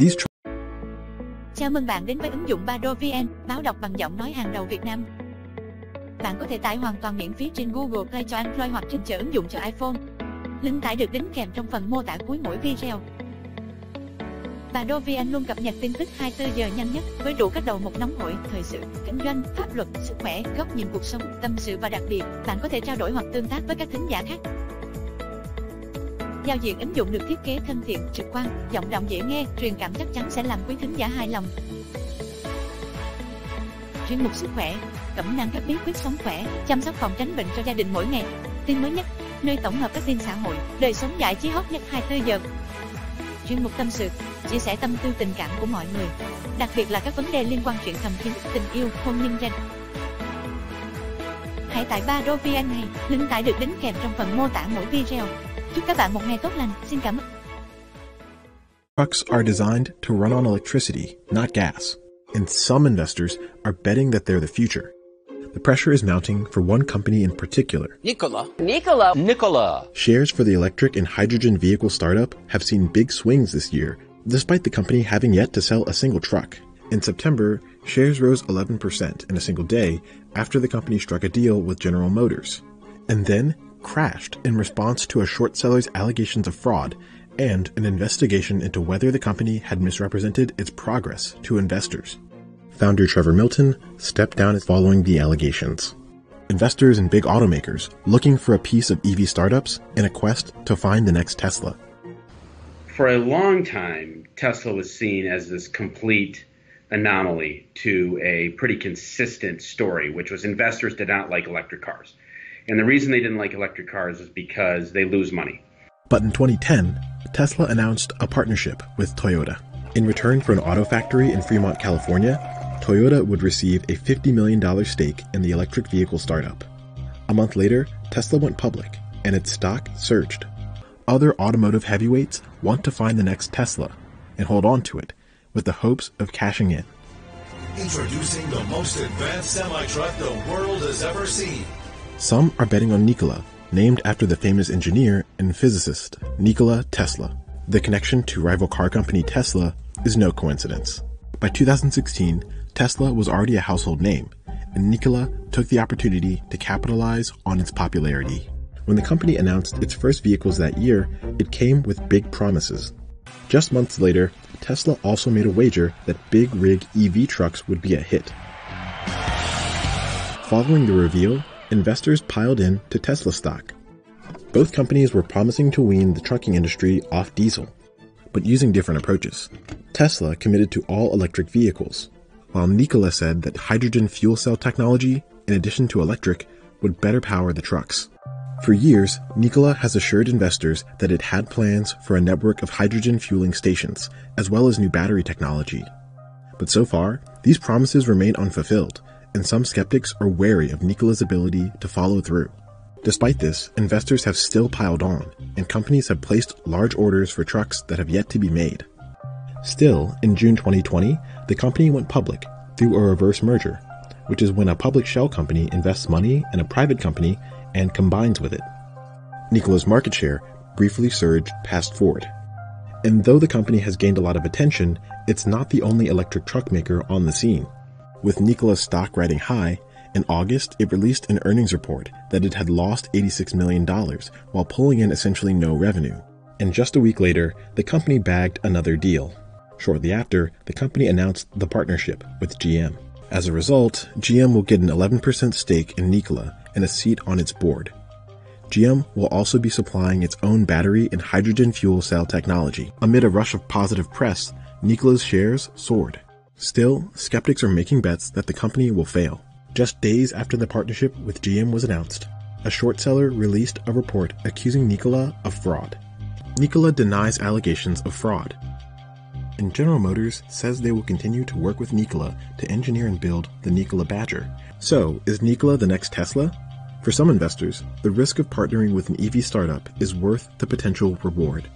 These Chào mừng bạn đến với ứng dụng BadoVN, báo đọc bằng giọng nói hàng đầu Việt Nam. Bạn có thể tải hoàn toàn miễn phí trên Google Play cho Android hoặc trên chợ ứng dụng cho iPhone. Link tải được đính kèm trong phần mô tả cuối mỗi video. BadoVN luôn cập nhật tin tức 24 giờ nhanh nhất với đủ các đầu mục nóng hổi, thời sự, kinh doanh, pháp luật, sức khỏe, góc nhìn cuộc sống, tâm sự và đặc biệt, bạn có thể trao đổi hoặc tương tác với các thính giả khác. Giao diện ứng dụng được thiết kế thân thiện, trực quan, giọng đọc dễ nghe, truyền cảm chắc chắn sẽ làm quý thính giả hài lòng. Chuyên mục sức khỏe, cẩm nang các bí quyết sống khỏe, chăm sóc phòng tránh bệnh cho gia đình mỗi ngày. Tin mới nhất, nơi tổng hợp các tin xã hội, đời sống giải trí hot nhất 24 giờ. Chuyên mục tâm sự, chia sẻ tâm tư tình cảm của mọi người, đặc biệt là các vấn đề liên quan chuyện thầm kín, tình yêu, hôn nhân gia đình. Hãy tải BadoVN này, link tải được đính kèm trong phần mô tả mỗi video. Chúc các bạn một ngày tốt lành. Xin cảm ơn. trucks are designed to run on electricity, not gas, and some investors are betting that they're the future. The pressure is mounting for one company in particular. Nikola. Shares for the electric and hydrogen vehicle startup have seen big swings this year, despite the company having yet to sell a single truck. In September, shares rose 11% in a single day after the company struck a deal with General Motors, and then crashed in response to a short seller's allegations of fraud and an investigation into whether the company had misrepresented its progress to investors. Founder Trevor Milton stepped down following the allegations. Investors and big automakers looking for a piece of EV startups in a quest to find the next Tesla. For a long time, Tesla was seen as this complete anomaly to a pretty consistent story, which was investors did not like electric cars. And the reason they didn't like electric cars is because they lose money. But in 2010, Tesla announced a partnership with Toyota. In return for an auto factory in Fremont, California, Toyota would receive a $50 million stake in the electric vehicle startup. A month later, Tesla went public, and its stock surged. Other automotive heavyweights want to find the next Tesla and hold on to it with the hopes of cashing in. Introducing the most advanced semi-truck the world has ever seen. Some are betting on Nikola, named after the famous engineer and physicist Nikola Tesla. The connection to rival car company Tesla is no coincidence. By 2016, Tesla was already a household name, and Nikola took the opportunity to capitalize on its popularity. When the company announced its first vehicles that year, it came with big promises. Just months later, Tesla also made a wager that big rig EV trucks would be a hit. Following the reveal, investors piled in to Tesla stock. Both companies were promising to wean the trucking industry off diesel, but using different approaches. Tesla committed to all-electric vehicles, while Nikola said that hydrogen fuel cell technology, in addition to electric, would better power the trucks. For years, Nikola has assured investors that it had plans for a network of hydrogen fueling stations, as well as new battery technology. But so far, these promises remain unfulfilled, and some skeptics are wary of Nikola's ability to follow through. Despite this, investors have still piled on, and companies have placed large orders for trucks that have yet to be made. Still, in June 2020, the company went public through a reverse merger, which is when a public shell company invests money in a private company and combines with it. Nikola's market share briefly surged past Ford. And though the company has gained a lot of attention, it's not the only electric truck maker on the scene. With Nikola's stock riding high, in August it released an earnings report that it had lost $86 million while pulling in essentially no revenue. And just a week later, the company bagged another deal. Shortly after, the company announced the partnership with GM. As a result, GM will get an 11% stake in Nikola and a seat on its board. GM will also be supplying its own battery and hydrogen fuel cell technology. Amid a rush of positive press, Nikola's shares soared. Still, skeptics are making bets that the company will fail. Just days after the partnership with GM was announced, a short seller released a report accusing Nikola of fraud. Nikola denies allegations of fraud, and General Motors says they will continue to work with Nikola to engineer and build the Nikola Badger. So, is Nikola the next Tesla? For some investors, the risk of partnering with an EV startup is worth the potential reward.